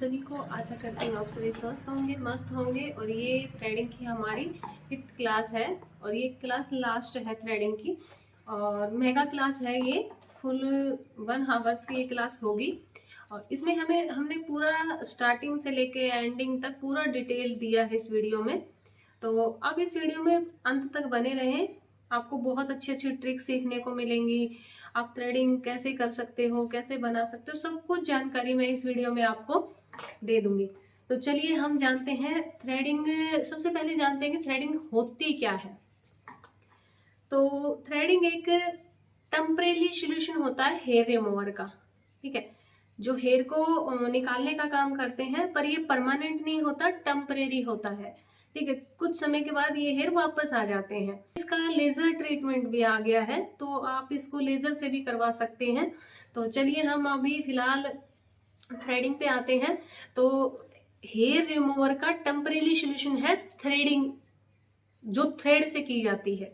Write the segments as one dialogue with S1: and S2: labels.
S1: सभी को। आशा करती हूँ आप सभी स्वस्थ होंगे, मस्त होंगे। और ये थ्रेडिंग की हमारी 5th क्लास है और ये क्लास लास्ट है थ्रेडिंग की और मेगा क्लास है ये। फुल 1 आवर्स की ये क्लास होगी और इसमें हमने पूरा स्टार्टिंग से लेके एंडिंग तक पूरा डिटेल दिया है इस वीडियो में। तो अब इस वीडियो में अंत तक बने रहें, आपको बहुत अच्छी अच्छी ट्रिक सीखने को मिलेंगी। आप थ्रेडिंग कैसे कर सकते हो, कैसे बना सकते हो, सब कुछ जानकारी मैं इस वीडियो में आपको दे दूंगी। तो चलिए हम जानते हैं थ्रेडिंग। सबसे पहले जानते हैं कि थ्रेडिंग होती क्या है। तो थ्रेडिंग एक टेम्परेरी सॉल्यूशन होता है हेयर रिमूवर का। ठीक है, जो हेयर को निकालने का काम करते हैं, पर ये परमानेंट नहीं होता, टेम्परेरी होता है। ठीक है, कुछ समय के बाद ये हेयर वापस आ जाते हैं। इसका लेजर ट्रीटमेंट भी आ गया है, तो आप इसको लेजर से भी करवा सकते हैं। तो चलिए हम अभी फिलहाल थ्रेडिंग पे आते हैं। तो हेयर रिमूवर का टेम्परेरी सॉल्यूशन है थ्रेडिंग, जो थ्रेड से की जाती है,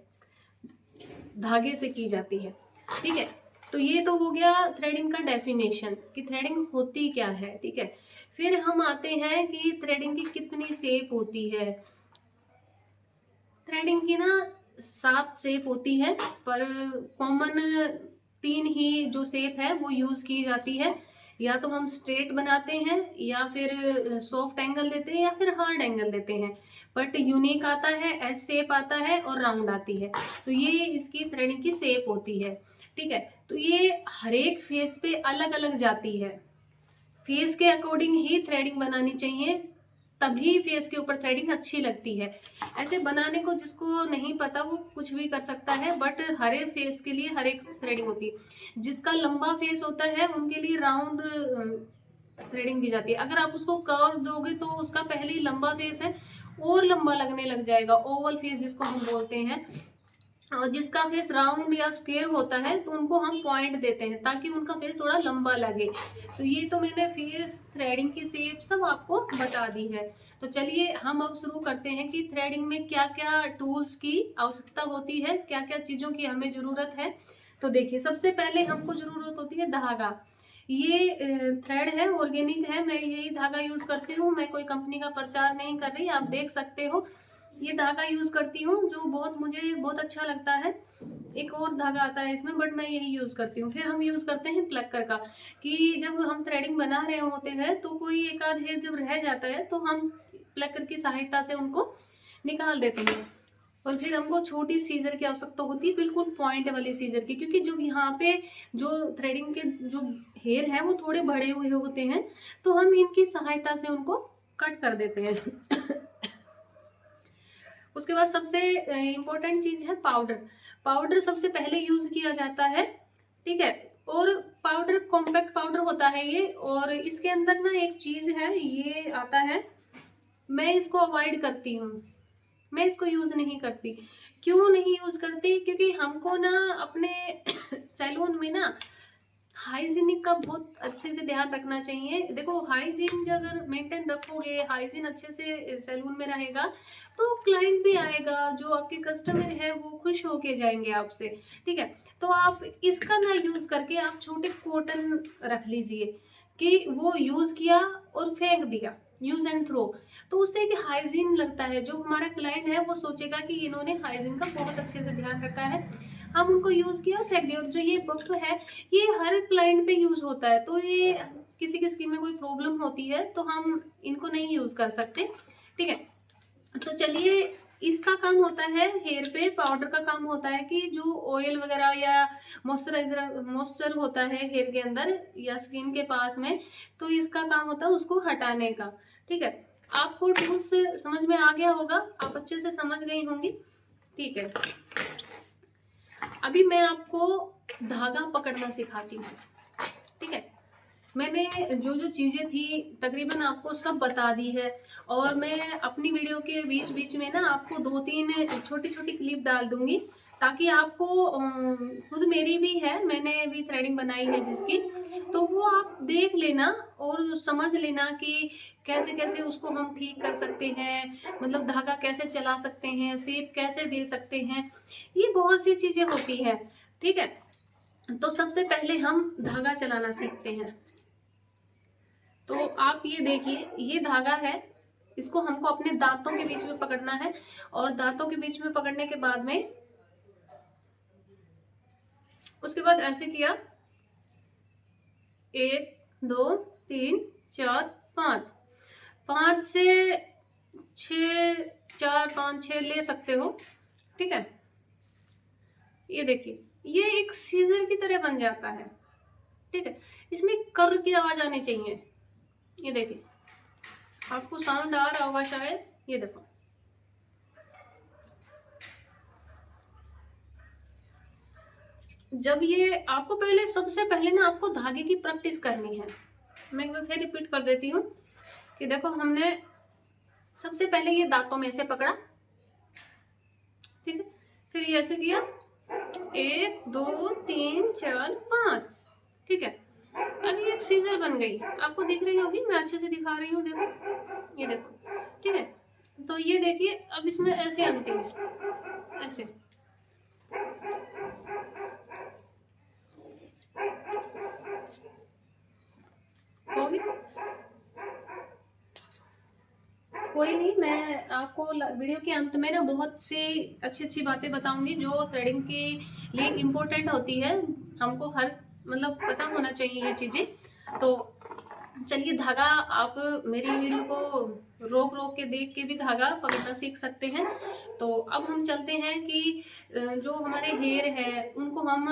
S1: धागे से की जाती है। ठीक है, तो ये तो हो गया थ्रेडिंग का डेफिनेशन कि थ्रेडिंग होती क्या है। ठीक है, फिर हम आते हैं कि थ्रेडिंग की कितनी शेप होती है। थ्रेडिंग की ना 7 शेप होती है, पर कॉमन 3 ही जो शेप है वो यूज की जाती है। या तो हम स्ट्रेट बनाते हैं, या फिर सॉफ्ट एंगल देते हैं, या फिर हार्ड एंगल देते हैं। बट यूनिक आता है, एस शेप आता है और राउंड आती है। तो ये इसकी थ्रेडिंग की शेप होती है। ठीक है, तो ये हर एक फेस पे अलग अलग जाती है। फेस के अकॉर्डिंग ही थ्रेडिंग बनानी चाहिए, तभी फेस के ऊपर थ्रेडिंग अच्छी लगती है। ऐसे बनाने को जिसको नहीं पता वो कुछ भी कर सकता है, बट हर एक फेस के लिए हर एक थ्रेडिंग होती है। जिसका लंबा फेस होता है उनके लिए राउंड थ्रेडिंग दी जाती है। अगर आप उसको कर्व दोगे तो उसका पहले ही लंबा फेस है और लंबा लगने लग जाएगा, ओवल फेस जिसको हम बोलते हैं। और जिसका फेस राउंड या स्क्वायर होता है तो उनको हम पॉइंट देते हैं ताकि उनका फेस थोड़ा लंबा लगे। तो ये तो मैंने फेस थ्रेडिंग की शेप सब आपको बता दी है। तो चलिए हम अब शुरू करते हैं कि थ्रेडिंग में क्या क्या टूल्स की आवश्यकता होती है, क्या क्या चीजों की हमें जरूरत है। तो देखिए, सबसे पहले हमको जरूरत होती है धागा। ये थ्रेड है, ऑर्गेनिक है, मैं यही धागा यूज करती हूँ। मैं कोई कंपनी का प्रचार नहीं कर रही, आप देख सकते हो। ये धागा यूज करती हूँ जो मुझे बहुत अच्छा लगता है। एक और धागा आता है इसमें, बट मैं यही यूज करती हूँ। फिर हम यूज करते हैं प्लक्कर का, कि जब हम थ्रेडिंग बना रहे होते हैं तो कोई एक आध हेयर जब रह जाता है तो हम प्लक्कर की सहायता से उनको निकाल देते हैं। और फिर हमको छोटी सीजर की आवश्यकता होती है, बिल्कुल पॉइंट वाली सीजर की, क्योंकि जो यहाँ पे जो थ्रेडिंग के जो हेयर है वो थोड़े बड़े हुए होते हैं, तो हम इनकी सहायता से उनको कट कर देते हैं। उसके बाद सबसे इम्पोर्टेंट चीज है पाउडर। पाउडर सबसे पहले यूज किया जाता है। ठीक है, और पाउडर कॉम्पैक्ट पाउडर होता है ये, और इसके अंदर ना एक चीज है, ये आता है, मैं इसको अवॉइड करती हूँ, मैं इसको यूज नहीं करती। क्यों नहीं यूज करती? क्योंकि हमको ना अपने सैलून में ना हाइजीनिक का बहुत अच्छे से ध्यान रखना चाहिए। देखो, हाइजीन जब अगर मेंटेन रखोगे, हाइजीन अच्छे से सैलून में रहेगा, तो क्लाइंट भी आएगा, जो आपके कस्टमर है वो खुश होके जाएंगे आपसे। ठीक है, तो आप इसका ना यूज करके आप छोटे कॉटन रख लीजिए, कि वो यूज किया और फेंक दिया, यूज एंड थ्रो। तो उससे एक हाइजीन लगता है, जो हमारा क्लाइंट है वो सोचेगा कि इन्होंने हाइजीन का बहुत अच्छे से ध्यान रखा है। हम उनको यूज किया, फेंक दिया। और जो ये पफ है, ये हर क्लाइंट पे यूज होता है, तो ये किसी की स्किन में कोई प्रॉब्लम होती है तो हम इनको नहीं यूज कर सकते। ठीक है, तो चलिए, इसका काम होता है हेयर पे। पाउडर का काम होता है कि जो ऑयल वगैरह या मॉइस्चर होता है हेयर के अंदर या स्किन के पास में, तो इसका काम होता है उसको हटाने का। ठीक है, आपको टूल्स समझ में आ गया होगा, आप अच्छे से समझ गई होंगी। ठीक है, अभी मैं आपको धागा पकड़ना सिखाती हूँ। ठीक है, मैंने जो जो चीजें थी तकरीबन आपको सब बता दी है, और मैं अपनी वीडियो के बीच बीच में ना आपको 2-3 छोटी छोटी क्लिप डाल दूंगी, ताकि आपको खुद मेरी भी है, मैंने भी थ्रेडिंग बनाई है जिसकी, तो वो आप देख लेना और समझ लेना कि कैसे कैसे उसको हम ठीक कर सकते हैं, मतलब धागा कैसे चला सकते हैं, शेप कैसे दे सकते हैं, ये बहुत सी चीजें होती है। ठीक है, तो सबसे पहले हम धागा चलाना सीखते हैं। तो आप ये देखिए, ये धागा है, इसको हमको अपने दांतों के बीच में पकड़ना है, और दांतों के बीच में पकड़ने के बाद में उसके बाद ऐसे किया, 1 2 3 4 5, 5 से 6, 4 5 6 ले सकते हो, ठीक है। ये देखिए, ये एक सीजर की तरह बन जाता है, ठीक है। इसमें कर की आवाज आनी चाहिए। ये देखिए, आपको साउंड आ रहा होगा शायद, ये देखो। जब ये आपको पहले, सबसे पहले ना आपको धागे की प्रैक्टिस करनी है। मैं एक बार फिर रिपीट कर देती हूँ कि देखो, हमने सबसे पहले ये दांतों में से पकड़ा, ठीक है। फिर ये ऐसे किया, 1 2 3 4 5, ठीक है। अब ये एक सीजर बन गई, आपको दिख रही होगी, मैं अच्छे से दिखा रही हूँ, देखो, ये देखो, ठीक है। तो ये देखिए, अब इसमें ऐसे आती है, ऐसे होगी। कोई नहीं, मैं आपको वीडियो के अंत में ना बहुत सी अच्छी अच्छी बातें बताऊंगी जो थ्रेडिंग के लिए इम्पोर्टेंट होती है। हमको हर मतलब पता होना चाहिए ये चीजें। तो चलिए, धागा आप मेरी वीडियो को रोक रोक के देख के भी धागा पकड़ना सीख सकते हैं। तो अब हम चलते हैं कि जो हमारे हेयर है उनको हम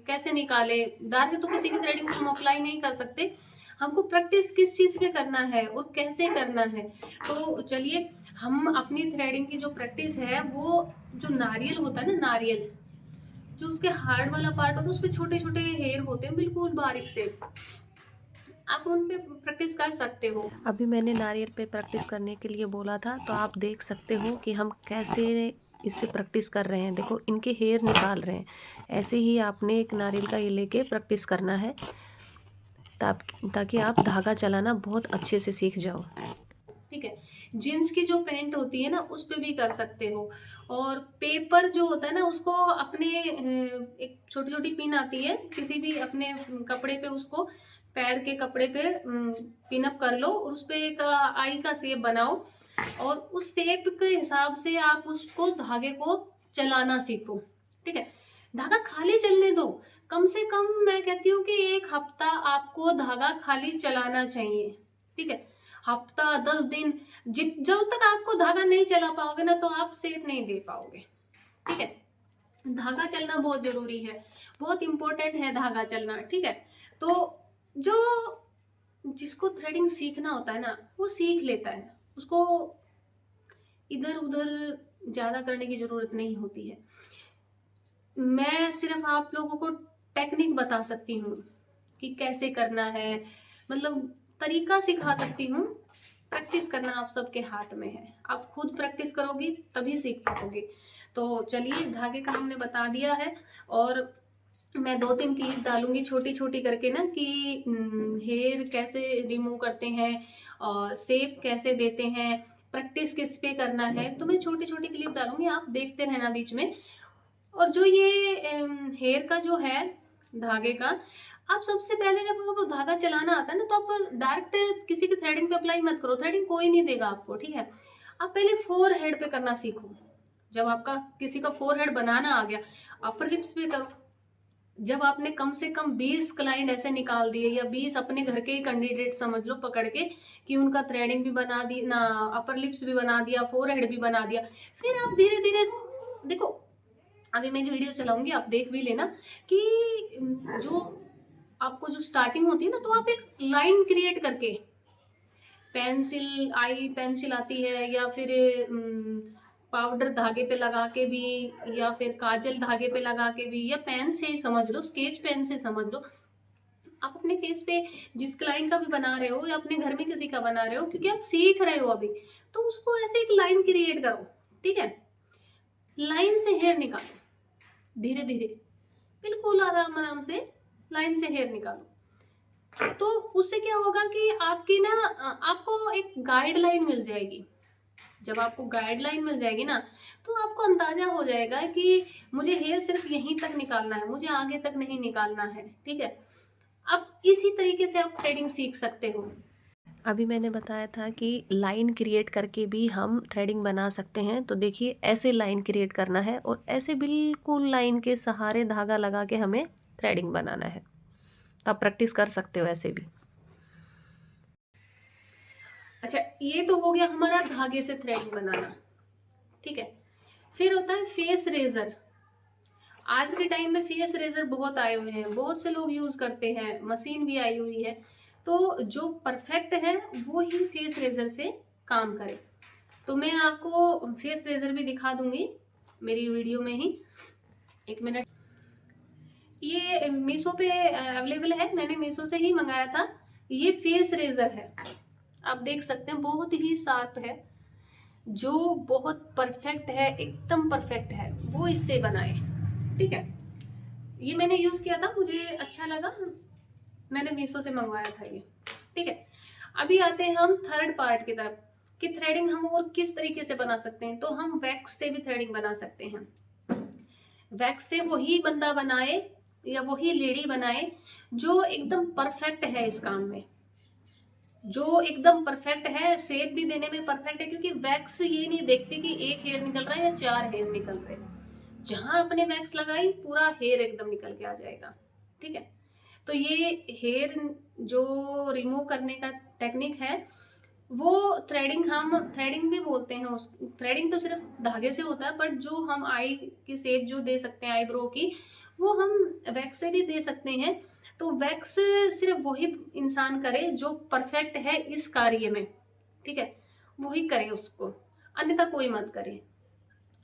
S1: कैसे निकाले। डायरेक्ट तो किसी की थ्रेडिंग को हम अप्लाई नहीं कर सकते, हमको प्रैक्टिस किस चीज पे करना है और कैसे करना है। तो चलिए, हम अपनी थ्रेडिंग की जो प्रैक्टिस है, वो जो नारियल होता है ना, नारियल जो उसके हार्ड वाला पार्ट होता है, उस पे छोटे छोटे हेयर होते हैं बिल्कुल बारीक से, आप उन पे प्रैक्टिस कर सकते हो।
S2: अभी मैंने नारियल पे प्रैक्टिस करने के लिए बोला था, तो आप देख सकते हो कि हम कैसे इस पे प्रैक्टिस कर रहे हैं। देखो, इनके हेयर निकाल रहे हैं। ऐसे ही आपने एक नारियल का ये लेके प्रैक्टिस करना है, ताकि आप धागा चलाना बहुत अच्छे से सीख जाओ।
S1: ठीक है, जीन्स की जो पैंट होती है ना, उस पे भी कर सकते हो। और पेपर जो होता है ना, उसको अपने एक छोटी छोटी पिन आती है, किसी भी अपने कपड़े पे, उसको पैर के कपड़े पे पिन अप कर लो, और उस पे एक आई का शेप बनाओ, और उस शेप के हिसाब से आप उसको धागे को चलाना सीखो, ठीक है। धागा खाली चलने दो, कम से कम मैं कहती हूँ कि 1 हफ्ता आपको धागा खाली चलाना चाहिए, ठीक है। हफ्ता 10 दिन, जब तक आपको धागा नहीं चला पाओगे ना, तो आप शेप नहीं दे पाओगे, ठीक है। धागा चलना बहुत जरूरी है, बहुत इंपॉर्टेंट है धागा चलना, ठीक है। तो जो जिसको थ्रेडिंग सीखना होता है ना, वो सीख लेता है, उसको इधर उधर ज्यादा करने की जरूरत नहीं होती है। मैं सिर्फ आप लोगों को टेक्निक बता सकती हूँ कि कैसे करना है, मतलब तरीका सिखा सकती हूँ। प्रैक्टिस करना आप सबके हाथ में है, आप खुद प्रैक्टिस करोगी तभी सीख पाओगे। तो चलिए, धागे का हमने बता दिया है, और मैं 2-3 क्लिप डालूंगी छोटी छोटी करके ना, कि हेयर कैसे रिमूव करते हैं और शेप कैसे देते हैं, प्रैक्टिस किस पे करना है। तो मैं छोटी छोटी क्लिप डालूंगी, आप देखते रहना बीच में। और जो ये हेयर का जो है धागे का, आप सबसे पहले जब आपको धागा चलाना आता है ना, तो आप डायरेक्ट किसी की थ्रेडिंग पे अप्लाई मत करो, थ्रेडिंग कोई नहीं देगा आपको, ठीक है। आप पहले फोर हेड पे करना सीखो। जब आपका किसी का फोर हेड बनाना आ गया, अपर लिप्स पे करो। जब आपने कम से कम 20 क्लाइंट ऐसे निकाल दिए, या 20 अपने घर के ही कैंडिडेट समझ लो पकड़ के, कि उनका थ्रेडिंग भी बना दी ना, अपर लिप्स भी बना दिया, फोर हेड भी बना दिया, फिर आप धीरे धीरे देखो। अभी मैं जो वीडियो चलाऊंगी आप देख भी लेना, कि जो आपको जो स्टार्टिंग होती है ना, तो आप एक लाइन क्रिएट करके, पेंसिल, आई पेंसिल आती है, या फिर पाउडर धागे पे लगा के भी, या फिर काजल धागे पे लगा के भी, या पेन से ही समझ लो, स्केच पेन से समझ लो। आप अपने फेस पे जिस क्लाइंट का भी बना रहे हो, या अपने घर में किसी का बना रहे हो, क्योंकि आप सीख रहे हो अभी, तो उसको ऐसे एक लाइन क्रिएट करो, ठीक है। लाइन से हेयर निकालो धीरे धीरे, बिल्कुल आराम आराम से लाइन से हेयर निकालो। तो उससे क्या होगा कि आपकी ना आपको एक गाइडलाइन मिल जाएगी। जब आपको गाइडलाइन मिल जाएगी ना, तो आपको अंदाजा हो जाएगा कि मुझे हेयर सिर्फ यहीं तक निकालना है, मुझे आगे तक नहीं निकालना है, ठीक है। अब इसी तरीके से आप थ्रेडिंग सीख सकते हो।
S2: अभी मैंने बताया था कि लाइन क्रिएट करके भी हम थ्रेडिंग बना सकते हैं। तो देखिए ऐसे लाइन क्रिएट करना है और ऐसे बिल्कुल लाइन के सहारे धागा लगा के हमें थ्रेडिंग बनाना है। तो आप प्रैक्टिस कर सकते हो ऐसे भी।
S1: अच्छा, ये तो हो गया हमारा धागे से थ्रेडिंग बनाना, ठीक है। फिर होता है फेस रेजर। आज के टाइम में फेस रेजर बहुत आए हुए हैं, बहुत से लोग यूज करते हैं, मशीन भी आई हुई है। तो जो परफेक्ट है वो ही फेस रेजर से काम करे। तो मैं आपको फेस रेजर भी दिखा दूंगी मेरी वीडियो में ही। एक मिनट। ये मीशो पे अवेलेबल है, मैंने मीशो से ही मंगाया था। ये फेस रेजर है, आप देख सकते हैं, बहुत ही शार्प है, जो बहुत परफेक्ट है, एकदम परफेक्ट है, वो इससे बनाए, ठीक है। ये मैंने यूज किया था, मुझे अच्छा लगा, मैंने मीशो से मंगवाया था ये, ठीक है। अभी आते हैं हम थर्ड पार्ट की तरफ कि थ्रेडिंग हम और किस तरीके से बना सकते हैं। तो हम वैक्स से भी थ्रेडिंग बना सकते हैं। वैक्स से वही बंदा बनाए या वही लेडी बनाए जो एकदम परफेक्ट है इस काम में, जो एकदम परफेक्ट है, शेप भी देने में परफेक्ट है, क्योंकि वैक्स ये नहीं देखती कि एक हेयर निकल रहा है या 4 हेयर निकल रहे हैं। जहां अपने वैक्स लगाई पूरा हेयर एकदम निकल के आ जाएगा, ठीक है। तो ये हेयर जो रिमूव करने का टेक्निक है वो थ्रेडिंग, हम थ्रेडिंग भी बोलते हैं उस। थ्रेडिंग तो सिर्फ धागे से होता है, बट जो हम आई की शेप जो दे सकते हैं आईब्रो की, वो हम वैक्स से भी दे सकते हैं। तो वैक्स सिर्फ वही इंसान करे जो परफेक्ट है इस कार्य में, ठीक है, वही करे उसको, अन्यथा कोई मत करे।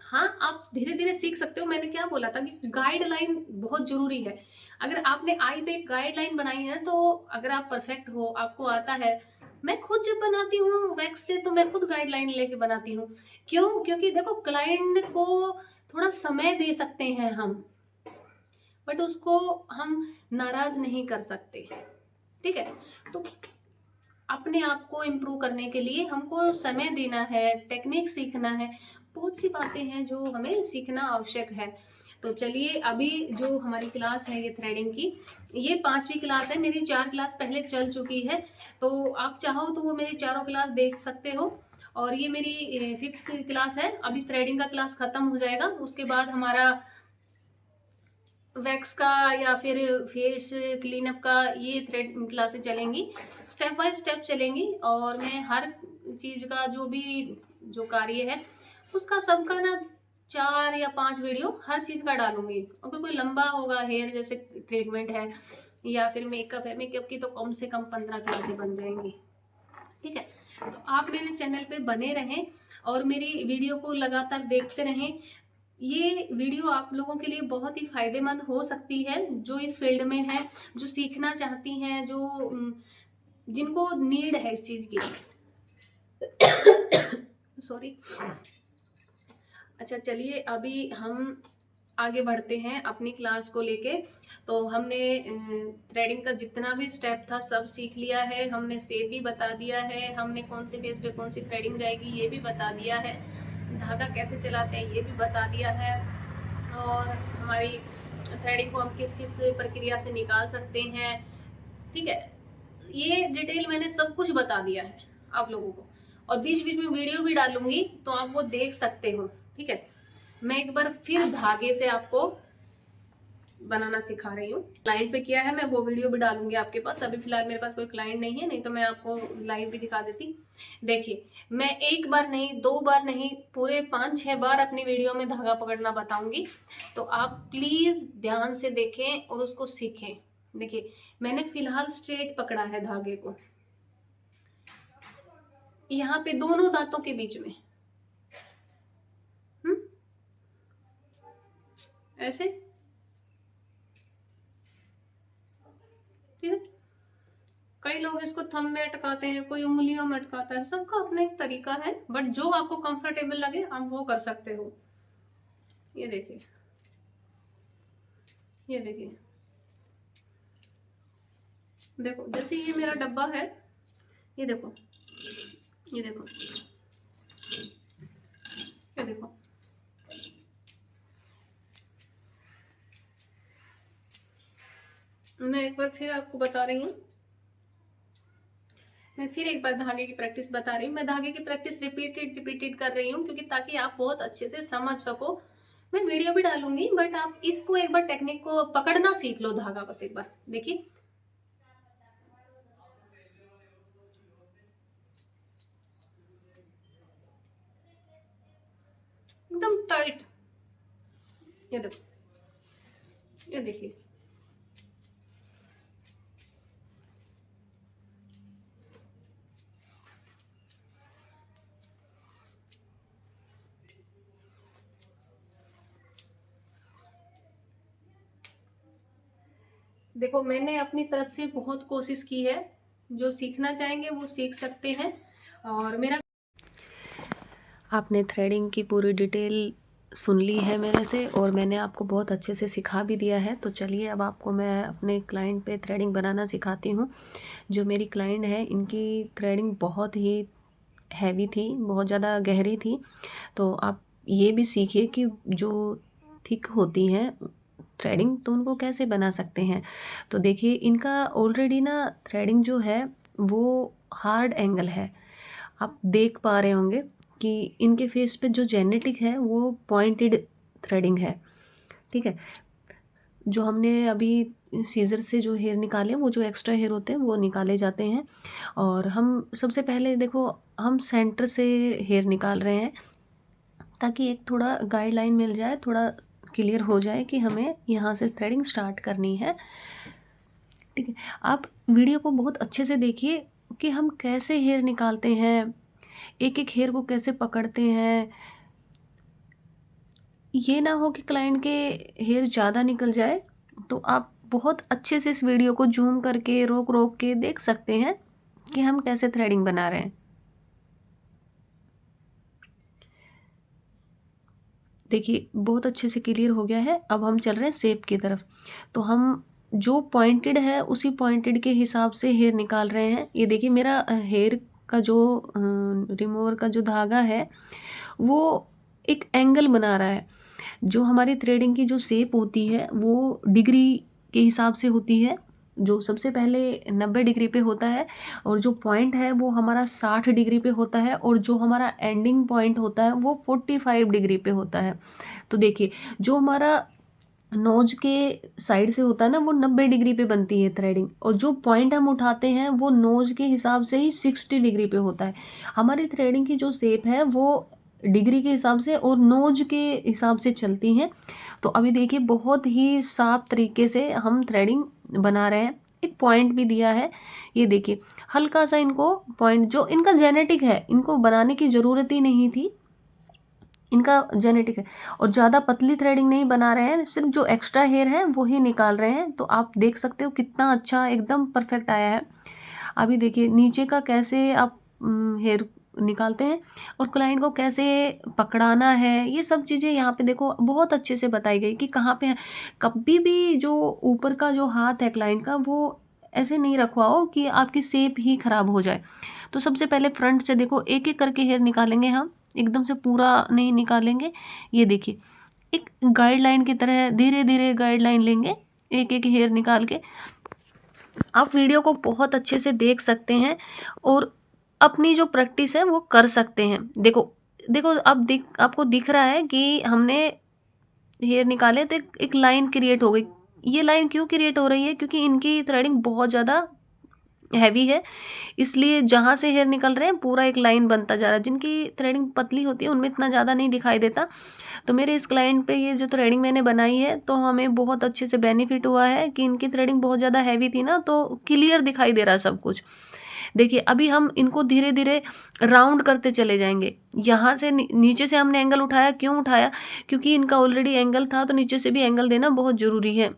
S1: हाँ, आप धीरे धीरे सीख सकते हो। मैंने क्या बोला था कि गाइडलाइन बहुत जरूरी है। अगर आपने आई पे एक गाइडलाइन बनाई है तो अगर आप परफेक्ट हो, आपको आता है। मैं खुद जब बनाती हूँ वैक्स से तो मैं खुद गाइडलाइन लेके बनाती हूँ। क्यों? क्योंकि देखो, क्लाइंट को थोड़ा समय दे सकते हैं हम, बट उसको हम नाराज नहीं कर सकते, ठीक है। तो अपने आप को इम्प्रूव करने के लिए हमको समय देना है, टेक्निक सीखना है, बहुत सी बातें हैं जो हमें सीखना आवश्यक है। तो चलिए, अभी जो हमारी क्लास है ये थ्रेडिंग की, ये 5वीं क्लास है। मेरी 4 क्लास पहले चल चुकी है, तो आप चाहो तो वो मेरी चारों क्लास देख सकते हो। और ये मेरी 5th क्लास है। अभी थ्रेडिंग का क्लास खत्म हो जाएगा, उसके बाद हमारा वैक्स का या फिर फेस क्लीनअप का ये थ्रेड क्लासेस चलेंगी, स्टेप बाय स्टेप चलेंगी। और मैं हर चीज का जो भी जो कार्य है उसका सबका ना 4 या 5 वीडियो हर चीज का डालूंगी। अगर कोई लंबा होगा, हेयर जैसे ट्रीटमेंट है या फिर मेकअप है, मेकअप की तो कम से कम 15 क्लासें बन जाएंगी, ठीक है। तो आप मेरे चैनल पे बने रहें और मेरी वीडियो को लगातार देखते रहें। ये वीडियो आप लोगों के लिए बहुत ही फायदेमंद हो सकती है, जो इस फील्ड में है, जो सीखना चाहती हैं, जो जिनको नीड है इस चीज की। सॉरी। अच्छा, चलिए अभी हम आगे बढ़ते हैं अपनी क्लास को लेके। तो हमने थ्रेडिंग का जितना भी स्टेप था सब सीख लिया है, हमने शेप भी बता दिया है, हमने कौन से फेस पे कौन सी थ्रेडिंग जाएगी ये भी बता दिया है, धागा कैसे चलाते हैं ये भी बता दिया है, और हमारी थ्रेडिंग को हम किस किस प्रक्रिया से निकाल सकते हैं, ठीक है। ये डिटेल मैंने सब कुछ बता दिया है आप लोगों को, और बीच बीच में वीडियो भी डालूंगी तो आप वो देख सकते हो, ठीक है। मैं एक बार फिर धागे से आपको बनाना सिखा रही हूँ। क्लाइंट पे किया है, मैं वो वीडियो भी डालूंगी आपके पास। अभी फिलहाल मेरे पास कोई क्लाइंट नहीं है, नहीं तो मैं आपको लाइव भी दिखा देती। देखिए, मैं एक बार नहीं, 2 बार नहीं, पूरे 5-6 बार अपनी वीडियो में धागा पकड़ना बताऊंगी। तो आप प्लीज ध्यान से देखें और उसको सीखें। देखिए, मैंने फिलहाल स्ट्रेट पकड़ा है धागे को, यहाँ पे दोनों दांतों के बीच में, ऐसे, ठीक है। कई लोग इसको थंब में अटकाते हैं, कोई उंगलियों में अटकाता है, सबका अपना एक तरीका है, बट जो आपको कंफर्टेबल लगे आप वो कर सकते हो। ये देखिए, ये देखिए, देखो जैसे ये मेरा डब्बा है, ये देखो, ये देखो, ये देखो, मैं एक बार फिर आपको बता रही हूँ, मैं फिर एक बार धागे की प्रैक्टिस बता रही हूँ। मैं धागे की प्रैक्टिस रिपीटेड कर रही हूँ, क्योंकि ताकि आप बहुत अच्छे से समझ सको। मैं वीडियो भी डालूंगी, बट आप इसको एक बार टेक्निक को पकड़ना सीख लो, धागा बस एक बार देखिए। एकदम टाइट, ये देखो, ये देखिए। देखो, मैंने अपनी तरफ से बहुत कोशिश की है। जो सीखना चाहेंगे वो सीख सकते हैं। और मेरा
S2: आपने थ्रेडिंग की पूरी डिटेल सुन ली है मेरे से, और मैंने आपको बहुत अच्छे से सिखा भी दिया है। तो चलिए अब आपको मैं अपने क्लाइंट पे थ्रेडिंग बनाना सिखाती हूँ। जो मेरी क्लाइंट है, इनकी थ्रेडिंग बहुत ही हैवी थी, बहुत ज़्यादा गहरी थी। तो आप ये भी सीखिए कि जो थिक होती हैं थ्रेडिंग, तो उनको कैसे बना सकते हैं। तो देखिए, इनका ऑलरेडी ना थ्रेडिंग जो है वो हार्ड एंगल है। आप देख पा रहे होंगे कि इनके फेस पे जो जेनेटिक है वो पॉइंटेड थ्रेडिंग है, ठीक है। जो हमने अभी सीजर से जो हेयर निकाले, वो जो एक्स्ट्रा हेयर होते हैं वो निकाले जाते हैं। और हम सबसे पहले देखो, हम सेंटर से हेयर निकाल रहे हैं, ताकि एक थोड़ा गाइडलाइन मिल जाए, थोड़ा क्लियर हो जाए कि हमें यहाँ से थ्रेडिंग स्टार्ट करनी है, ठीक है। आप वीडियो को बहुत अच्छे से देखिए कि हम कैसे हेयर निकालते हैं, एक एक हेयर को कैसे पकड़ते हैं। ये ना हो कि क्लाइंट के हेयर ज़्यादा निकल जाए। तो आप बहुत अच्छे से इस वीडियो को जूम करके रोक रोक के देख सकते हैं कि हम कैसे थ्रेडिंग बना रहे हैं। देखिए, बहुत अच्छे से क्लियर हो गया है। अब हम चल रहे हैं शेप की तरफ। तो हम जो पॉइंटेड है उसी पॉइंटेड के हिसाब से हेयर निकाल रहे हैं। ये देखिए, मेरा हेयर का जो रिमूवर का जो धागा है वो एक एंगल बना रहा है। जो हमारी थ्रेडिंग की जो शेप होती है वो डिग्री के हिसाब से होती है। जो सबसे पहले 90 डिग्री पे होता है, और जो पॉइंट है वो हमारा 60 डिग्री पे होता है, और जो हमारा एंडिंग पॉइंट होता है वो 45 डिग्री पे होता है। तो देखिए, जो हमारा नोज के साइड से होता है ना, वो 90 डिग्री पे बनती है थ्रेडिंग, और जो पॉइंट हम उठाते हैं वो नोज के हिसाब से ही 60 डिग्री पे होता है। हमारी थ्रेडिंग की जो शेप है वो डिग्री के हिसाब से और नोज के हिसाब से चलती हैं। तो अभी देखिए, बहुत ही साफ तरीके से हम थ्रेडिंग बना रहे हैं। एक पॉइंट भी दिया है, ये देखिए, हल्का सा इनको पॉइंट, जो इनका जेनेटिक है, इनको बनाने की ज़रूरत ही नहीं थी, इनका जेनेटिक है। और ज़्यादा पतली थ्रेडिंग नहीं बना रहे हैं, सिर्फ जो एक्स्ट्रा हेयर है वो ही निकाल रहे हैं। तो आप देख सकते हो कितना अच्छा एकदम परफेक्ट आया है। अभी देखिए नीचे का कैसे आप हेयर निकालते हैं, और क्लाइंट को कैसे पकड़ाना है, ये सब चीज़ें यहाँ पे देखो बहुत अच्छे से बताई गई कि कहाँ पे है। कभी भी जो ऊपर का जो हाथ है क्लाइंट का, वो ऐसे नहीं रखवाओ कि आपकी शेप ही ख़राब हो जाए। तो सबसे पहले फ्रंट से देखो, एक एक करके हेयर निकालेंगे हम, एकदम से पूरा नहीं निकालेंगे। ये देखिए, एक गाइडलाइन की तरह धीरे धीरे गाइडलाइन लेंगे, एक एक हेयर निकाल के। आप वीडियो को बहुत अच्छे से देख सकते हैं और अपनी जो प्रैक्टिस है वो कर सकते हैं। देखो देखो, अब आपको दिख रहा है कि हमने हेयर निकाले तो एक लाइन क्रिएट हो गई। ये लाइन क्यों क्रिएट हो रही है? क्योंकि इनकी थ्रेडिंग बहुत ज़्यादा हैवी है, इसलिए जहाँ से हेयर निकल रहे हैं पूरा एक लाइन बनता जा रहा है। जिनकी थ्रेडिंग पतली होती है उनमें इतना ज़्यादा नहीं दिखाई देता। तो मेरे इस क्लाइंट पे ये जो थ्रेडिंग मैंने बनाई है, तो हमें बहुत अच्छे से बेनिफिट हुआ है कि इनकी थ्रेडिंग बहुत ज़्यादा हैवी थी ना, तो क्लियर दिखाई दे रहा है सब कुछ। देखिए, अभी हम इनको धीरे धीरे राउंड करते चले जाएंगे। यहाँ से नीचे से हमने एंगल उठाया, क्यों उठाया? क्योंकि इनका ऑलरेडी एंगल था, तो नीचे से भी एंगल देना बहुत ज़रूरी है।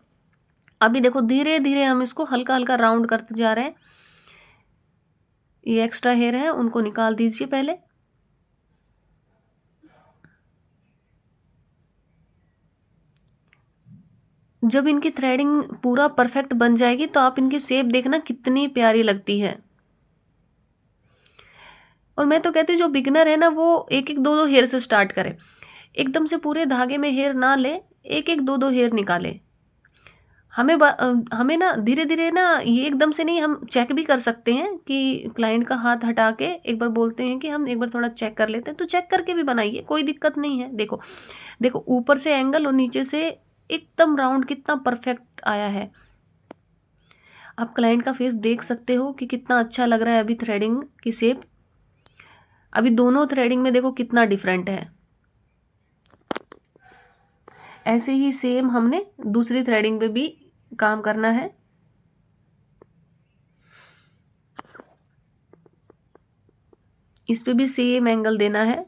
S2: अभी देखो, धीरे धीरे हम इसको हल्का हल्का राउंड करते जा रहे हैं। ये एक्स्ट्रा हेयर है, उनको निकाल दीजिए पहले। जब इनकी थ्रेडिंग पूरा परफेक्ट बन जाएगी तो आप इनकी शेप देखना कितनी प्यारी लगती है। और मैं तो कहती हूँ जो बिगिनर है ना, वो एक एक दो दो हेयर से स्टार्ट करे। एकदम से पूरे धागे में हेयर ना ले, एक एक दो दो हेयर निकाले। हमें ना धीरे धीरे ना, ये एकदम से नहीं, हम चेक भी कर सकते हैं कि क्लाइंट का हाथ हटा के एक बार बोलते हैं कि हम एक बार थोड़ा चेक कर लेते हैं, तो चेक करके भी बनाइए, कोई दिक्कत नहीं है। देखो देखो, ऊपर से एंगल और नीचे से एकदम राउंड कितना परफेक्ट आया है। आप क्लाइंट का फेस देख सकते हो कि कितना अच्छा लग रहा है अभी थ्रेडिंग की शेप। अभी दोनों थ्रेडिंग में देखो कितना डिफरेंट है। ऐसे ही सेम हमने दूसरी थ्रेडिंग पे भी काम करना है। इस पे भी सेम एंगल देना है।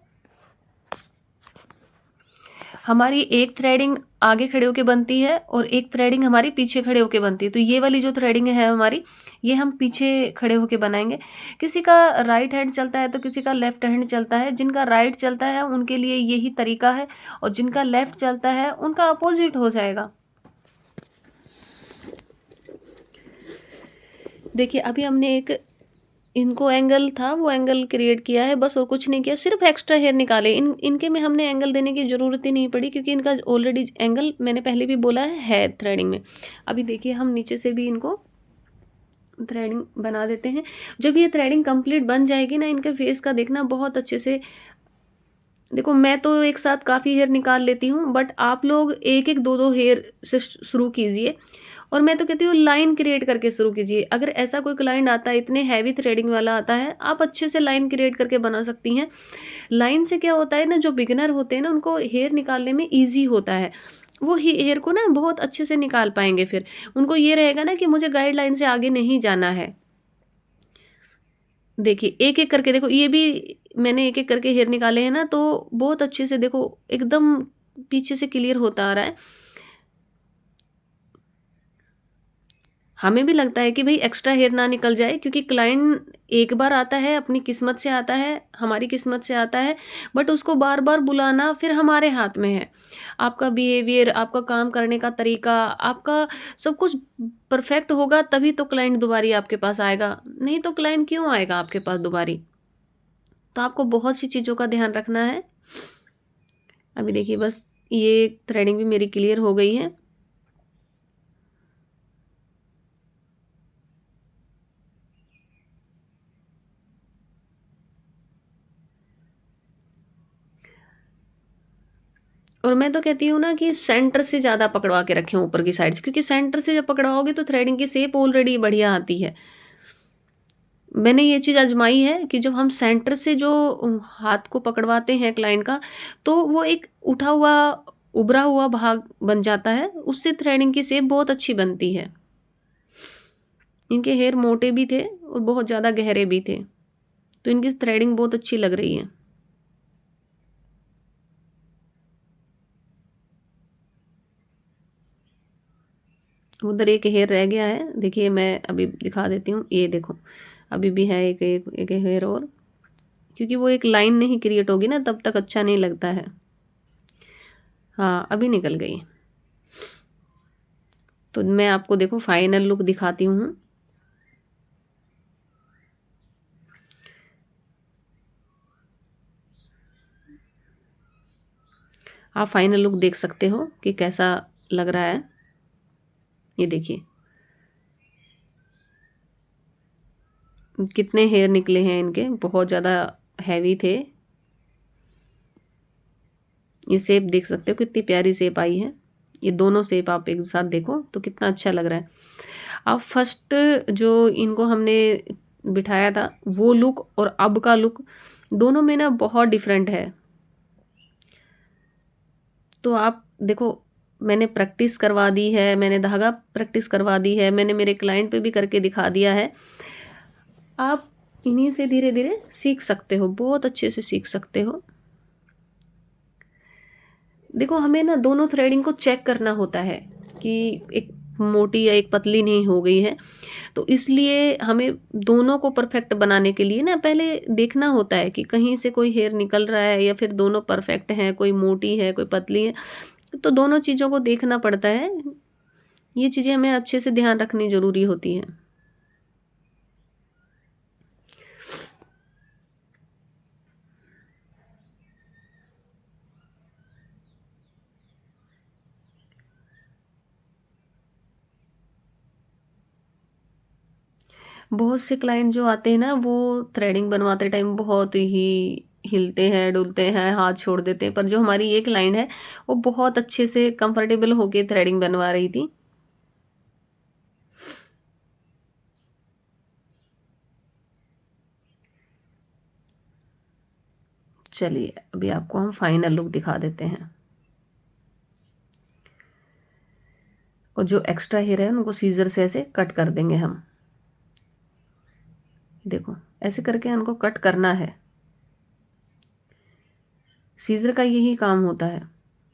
S2: हमारी एक थ्रेडिंग आगे खड़े होके बनती है और एक थ्रेडिंग हमारी पीछे खड़े होके बनती है। तो ये वाली जो थ्रेडिंग है हमारी, ये हम पीछे खड़े होके बनाएंगे। किसी का राइट हैंड चलता है तो किसी का लेफ्ट हैंड चलता है। जिनका राइट चलता है उनके लिए यही तरीका है, और जिनका लेफ्ट चलता है उनका अपोजिट हो जाएगा। देखिए अभी हमने एक, इनको एंगल था वो एंगल क्रिएट किया है बस, और कुछ नहीं किया, सिर्फ एक्स्ट्रा हेयर निकाले। इनके में हमने एंगल देने की ज़रूरत ही नहीं पड़ी, क्योंकि इनका ऑलरेडी एंगल मैंने पहले भी बोला है थ्रेडिंग में। अभी देखिए हम नीचे से भी इनको थ्रेडिंग बना देते हैं। जब ये थ्रेडिंग कंप्लीट बन जाएगी ना, इनके फेस का देखना बहुत अच्छे से। देखो मैं तो एक साथ काफ़ी हेयर निकाल लेती हूँ, बट आप लोग एक एक दो दो हेयर से शुरू कीजिए, और मैं तो कहती हूँ लाइन क्रिएट करके शुरू कीजिए। अगर ऐसा कोई क्लाइंट आता है इतने हैवी थ्रेडिंग वाला आता है, आप अच्छे से लाइन क्रिएट करके बना सकती हैं। लाइन से क्या होता है ना, जो बिगिनर होते हैं ना, उनको हेयर निकालने में ईजी होता है। वो हेयर को ना बहुत अच्छे से निकाल पाएंगे। फिर उनको ये रहेगा ना कि मुझे गाइडलाइन से आगे नहीं जाना है। देखिए एक एक करके, देखो ये भी मैंने एक एक करके हेयर निकाले हैं ना, तो बहुत अच्छे से देखो एकदम पीछे से क्लियर होता आ रहा है। हमें भी लगता है कि भाई एक्स्ट्रा हेयर ना निकल जाए, क्योंकि क्लाइंट एक बार आता है, अपनी किस्मत से आता है, हमारी किस्मत से आता है, बट उसको बार बार बुलाना फिर हमारे हाथ में है। आपका बिहेवियर, आपका काम करने का तरीका, आपका सब कुछ परफेक्ट होगा तभी तो क्लाइंट दोबारी आपके पास आएगा, नहीं तो क्लाइंट क्यों आएगा आपके पास दोबारी। तो आपको बहुत सी चीज़ों का ध्यान रखना है। अभी देखिए बस ये थ्रेडिंग भी मेरी क्लियर हो गई है। और मैं तो कहती हूँ ना कि सेंटर से ज़्यादा पकड़वा के रखें ऊपर की साइड से, क्योंकि सेंटर से जब पकड़वाओगे तो थ्रेडिंग की शेप ऑलरेडी बढ़िया आती है। मैंने ये चीज़ आजमाई है कि जब हम सेंटर से जो हाथ को पकड़वाते हैं क्लाइंट का, तो वो एक उठा हुआ उभरा हुआ भाग बन जाता है, उससे थ्रेडिंग की शेप बहुत अच्छी बनती है। इनके हेयर मोटे भी थे और बहुत ज़्यादा गहरे भी थे, तो इनकी थ्रेडिंग बहुत अच्छी लग रही है। उधर एक हेयर रह गया है, देखिए मैं अभी दिखा देती हूँ। ये देखो अभी भी है एक एक, एक हेयर और, क्योंकि वो एक लाइन नहीं क्रिएट होगी ना तब तक अच्छा नहीं लगता है। हाँ अभी निकल गई। तो मैं आपको देखो फाइनल लुक दिखाती हूँ। आप फाइनल लुक देख सकते हो कि कैसा लग रहा है। ये देखिए कितने हेयर निकले हैं इनके, बहुत ज़्यादा हैवी थे। ये शेप देख सकते हो कितनी प्यारी शेप आई है। ये दोनों शेप आप एक साथ देखो तो कितना अच्छा लग रहा है। अब फर्स्ट जो इनको हमने बिठाया था वो लुक और अब का लुक दोनों में ना बहुत डिफरेंट है। तो आप देखो मैंने प्रैक्टिस करवा दी है, मैंने धागा प्रैक्टिस करवा दी है, मैंने मेरे क्लाइंट पे भी करके दिखा दिया है। आप इन्हीं से धीरे धीरे सीख सकते हो, बहुत अच्छे से सीख सकते हो। देखो हमें ना दोनों थ्रेडिंग को चेक करना होता है कि एक मोटी या एक पतली नहीं हो गई है, तो इसलिए हमें दोनों को परफेक्ट बनाने के लिए ना पहले देखना होता है कि कहीं से कोई हेयर निकल रहा है या फिर दोनों परफेक्ट हैं, कोई मोटी है कोई पतली है, तो दोनों चीज़ों को देखना पड़ता है। ये चीज़ें हमें अच्छे से ध्यान रखनी ज़रूरी होती है। बहुत से क्लाइंट जो आते हैं ना, वो थ्रेडिंग बनवाते टाइम बहुत ही हिलते हैं, डुलते हैं, हाथ छोड़ देते हैं, पर जो हमारी एक क्लाइंट है वो बहुत अच्छे से कंफर्टेबल होके थ्रेडिंग बनवा रही थी। चलिए अभी आपको हम फाइनल लुक दिखा देते हैं। और जो एक्स्ट्रा हेयर है उनको सीजर से ऐसे कट कर देंगे हम। देखो ऐसे करके उनको कट करना है। सीजर का यही काम होता है,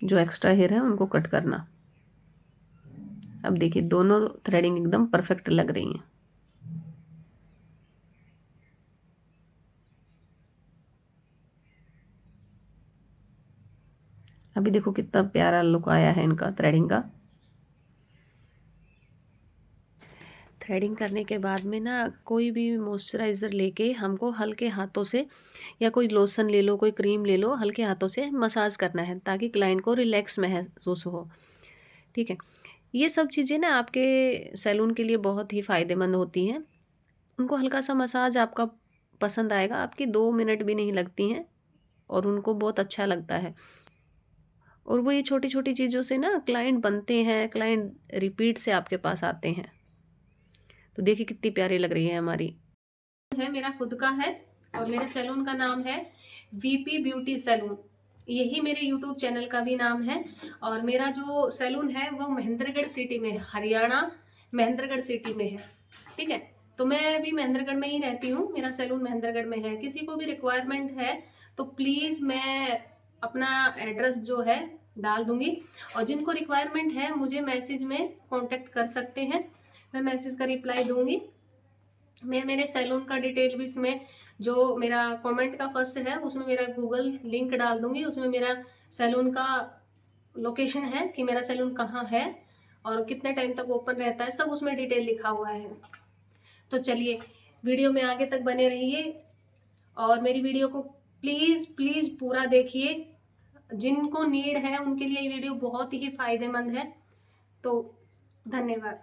S2: जो एक्स्ट्रा हेयर है उनको कट करना। अब देखिए दोनों थ्रेडिंग एकदम परफेक्ट लग रही हैं। अभी देखो कितना प्यारा लुक आया है इनका थ्रेडिंग का। थ्रेडिंग करने के बाद में ना कोई भी मॉइस्चराइज़र लेके हमको हल्के हाथों से, या कोई लोशन ले लो, कोई क्रीम ले लो, हल्के हाथों से मसाज करना है ताकि क्लाइंट को रिलैक्स महसूस हो। ठीक है, ये सब चीज़ें ना आपके सैलून के लिए बहुत ही फ़ायदेमंद होती हैं। उनको हल्का सा मसाज आपका पसंद आएगा, आपकी 2 मिनट भी नहीं लगती हैं और उनको बहुत अच्छा लगता है। और वो ये छोटी छोटी चीज़ों से ना क्लाइंट बनते हैं, क्लाइंट रिपीट से आपके पास आते हैं। तो देखिए कितनी प्यारी लग रही है हमारी।
S1: है मेरा खुद का है और मेरे सैलून का नाम है वीपी ब्यूटी सैलून। यही मेरे यूट्यूब चैनल का भी नाम है। और मेरा जो सैलून है वो महेंद्रगढ़ सिटी में है, हरियाणा महेंद्रगढ़ सिटी में है। ठीक है, तो मैं भी महेंद्रगढ़ में ही रहती हूँ, मेरा सैलून महेंद्रगढ़ में है। किसी को भी रिक्वायरमेंट है तो प्लीज़ मैं अपना एड्रेस जो है डाल दूंगी, और जिनको रिक्वायरमेंट है मुझे मैसेज में कांटेक्ट कर सकते हैं, मैं मैसेज का रिप्लाई दूंगी। मैं मेरे सैलून का डिटेल भी इसमें, जो मेरा कमेंट का फर्स्ट है उसमें मेरा गूगल लिंक डाल दूंगी, उसमें मेरा सैलून का लोकेशन है कि मेरा सैलून कहाँ है और कितने टाइम तक ओपन रहता है, सब उसमें डिटेल लिखा हुआ है। तो चलिए वीडियो में आगे तक बने रहिए और मेरी वीडियो को प्लीज़ प्लीज़ पूरा देखिए। जिनको नीड है उनके लिए ये वीडियो बहुत ही फायदेमंद है। तो धन्यवाद।